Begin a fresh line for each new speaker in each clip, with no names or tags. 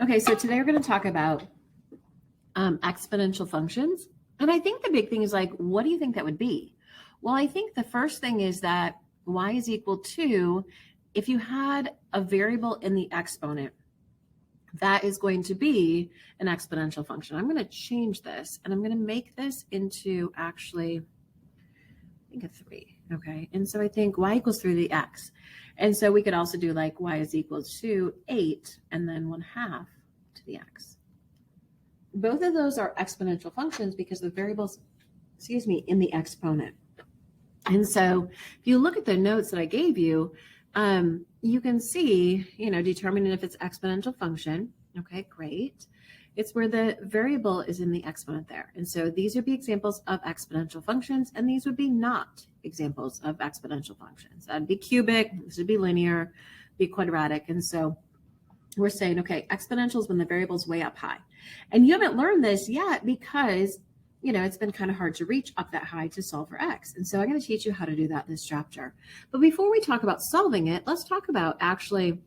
Okay, so today we're going to talk about exponential functions. And I think the big thing is like, what do you think that would be? Well, I think the first thing is that y is equal to, if you had a variable in the exponent, that is going to be an exponential function. I'm going to change this and I'm going to make this into actually, I think a 3. Okay. And so I think y equals 3 to the x. And so we could also do like y is equal to 8 and then 1/2 to the x. Both of those are exponential functions because the variables, in the exponent. And so if you look at the notes that I gave you, you can see, determining if it's exponential function. Okay, great. It's where the variable is in the exponent there. And so these would be examples of exponential functions, and these would be not examples of exponential functions. That'd be cubic, this would be linear, be quadratic. And so we're saying, okay, exponentials when the variable's way up high. And you haven't learned this yet because, it's been kind of hard to reach up that high to solve for x. And so I'm going to teach you how to do that this chapter. But before we talk about solving it, let's talk about actually,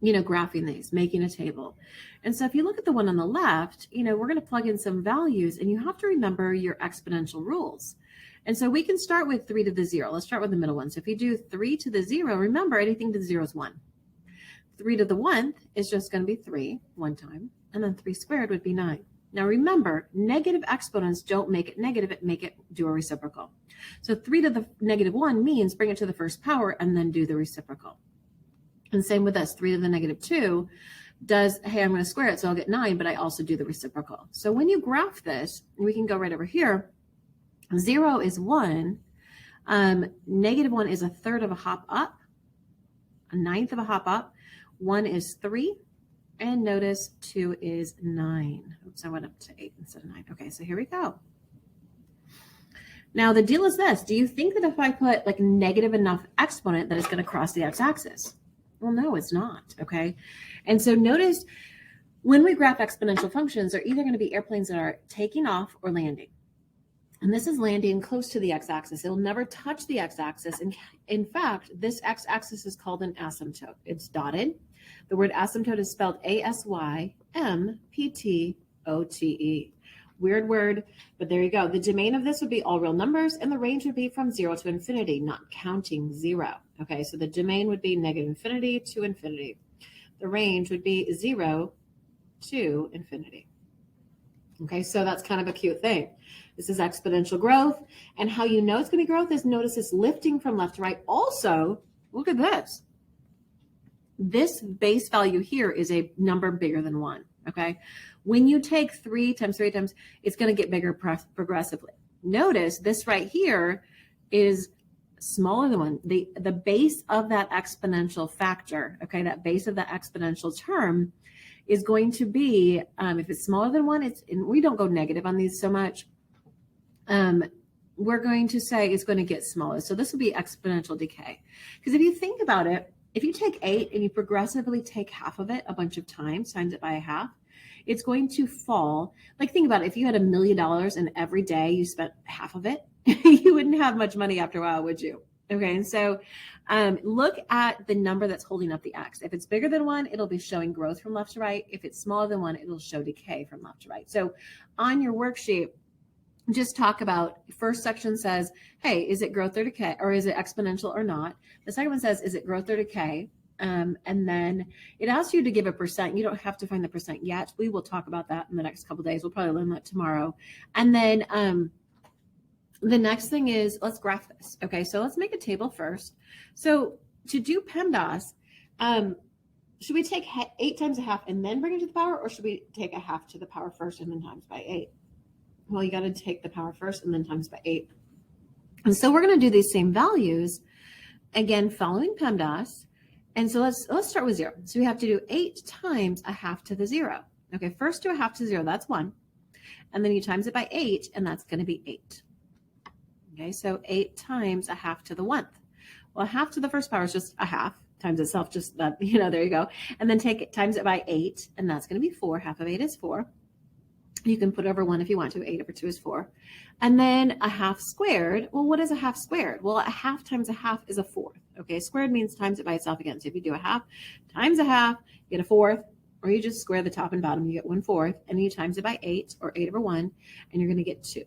graphing these, making a table. And so if you look at the one on the left, we're going to plug in some values and you have to remember your exponential rules. And so we can start with 3 to the 0. Let's start with the middle one. So if you do 3 to the 0, remember anything to the 0 is 1. 3 to the 1th is just going to be 3 one time, and then 3 squared would be 9. Now remember, negative exponents don't make it negative, it make it do a reciprocal. So 3 to the -1 means bring it to the first power and then do the reciprocal. And same with us, 3 to the -2 does, hey, I'm going to square it, so I'll get 9, but I also do the reciprocal. So when you graph this, we can go right over here. 0 is 1, -1 is 1/3 of a hop up, 1/9 of a hop up, 1 is 3, and notice 2 is 9. Oops, I went up to 8 instead of 9. Okay, so here we go. Now the deal is this. Do you think that if I put like negative enough exponent that it's going to cross the x-axis? Well, no, it's not, okay? And so notice when we graph exponential functions, they're either going to be airplanes that are taking off or landing. And this is landing close to the x-axis. It'll never touch the x-axis. And in fact, this x-axis is called an asymptote. It's dotted. The word asymptote is spelled A-S-Y-M-P-T-O-T-E. Weird word, but there you go. The domain of this would be all real numbers, and the range would be from 0 to infinity, not counting 0. Okay, so the domain would be -infinity to infinity. The range would be 0 to infinity. Okay, so that's kind of a cute thing. This is exponential growth. And how you know it's going to be growth is notice it's lifting from left to right. Also, look at this. This base value here is a number bigger than 1. Okay, when you take 3 times 3 times, it's going to get bigger progressively. Notice this right here is smaller than 1. The base of that exponential factor, okay, that base of that exponential term is going to be, if it's smaller than 1, and we don't go negative on these so much, we're going to say it's going to get smaller. So this will be exponential decay. Because if you think about it, if you take 8 and you progressively take half of it a bunch of times it by a half, it's going to fall. Like think about it, if you had $1 million and every day you spent half of it, you wouldn't have much money after a while, would you? Okay, and so look at the number that's holding up the x. If it's bigger than 1, it'll be showing growth from left to right. If it's smaller than 1, it'll show decay from left to right. So on your worksheet, just talk about, first section says, hey, is it growth or decay, or is it exponential or not? The second one says, is it growth or decay? And then it asks you to give a percent. You don't have to find the percent yet. We will talk about that in the next couple of days. We'll probably learn that tomorrow. And then the next thing is, let's graph this. Okay, so let's make a table first. So to do PEMDAS, should we take 8 times a half and then bring it to the power, or should we take a half to the power first and then times by 8? Well, you got to take the power first and then times by 8. And so we're going to do these same values, again, following PEMDAS. And so let's start with 0. So we have to do 8 times a half to the 0. Okay, first do a half to 0, that's 1. And then you times it by 8, and that's going to be 8. Okay, so 8 times a half to the 1th. Well, a half to the first power is just a half times itself, just that, there you go. And then take it, times it by 8, and that's going to be 4. Half of 8 is 4. You can put over 1 if you want to. 8 over 2 is 4. And then a half squared. Well, what is a half squared? Well, a half times a half is a 4th. Okay, squared means times it by itself again. So if you do a half times a half, you get a 4th. or you just square the top and bottom, you get 1/4, and you times it by 8 or 8 over 1, and you're going to get 2.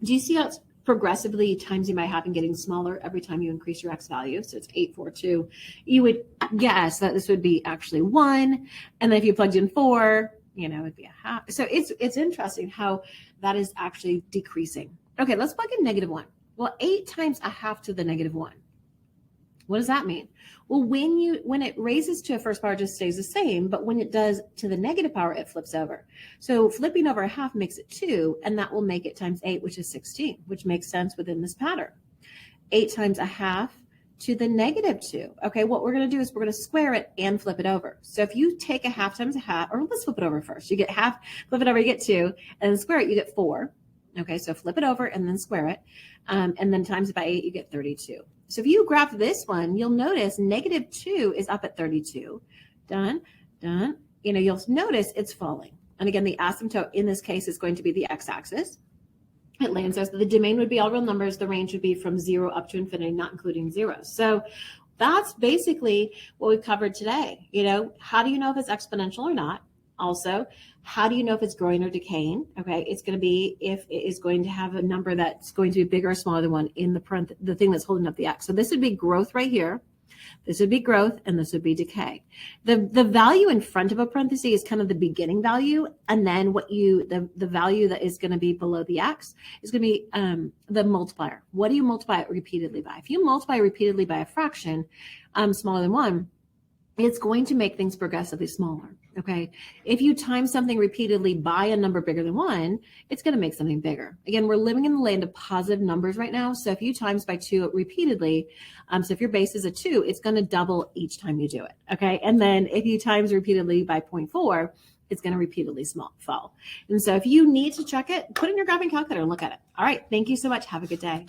Do you see how it's progressively timesing by half and getting smaller every time you increase your x value? So it's 8, 4, 2. You would guess that this would be actually 1. And then if you plugged in 4, it'd be a half. So it's interesting how that is actually decreasing. Okay, let's plug in -1. Well, 8 times a half to the -1. What does that mean? Well, when it raises to a first power, it just stays the same, but when it does to the negative power, it flips over. So flipping over a half makes it 2, and that will make it times 8, which is 16, which makes sense within this pattern. 8 times a half to the -2. Okay, what we're going to do is we're going to square it and flip it over. So if you take a half times a half, or let's flip it over first. You get half, flip it over, you get 2, and then square it, you get 4. Okay, so flip it over and then square it, and then times it by 8, you get 32. So if you graph this one, you'll notice -2 is up at 32. Done. You'll notice it's falling. And again, the asymptote in this case is going to be the x-axis. It lands us. The domain would be all real numbers. The range would be from 0 up to infinity, not including zeros. So that's basically what we've covered today. How do you know if it's exponential or not? Also, how do you know if it's growing or decaying? Okay, it's going to be if it is going to have a number that's going to be bigger or smaller than 1 in the thing that's holding up the x. So this would be growth right here. This would be growth, and this would be decay. The value in front of a parenthesis is kind of the beginning value, and then the value that is going to be below the x is going to be the multiplier. What do you multiply it repeatedly by? If you multiply repeatedly by a fraction smaller than 1, it's going to make things progressively smaller. Okay. If you times something repeatedly by a number bigger than 1, it's going to make something bigger. Again, we're living in the land of positive numbers right now. So if you times by 2 repeatedly, so if your base is a 2, it's going to double each time you do it. Okay. And then if you times repeatedly by 0.4, it's going to repeatedly fall. And so if you need to check it, put it in your graphing calculator and look at it. All right. Thank you so much. Have a good day.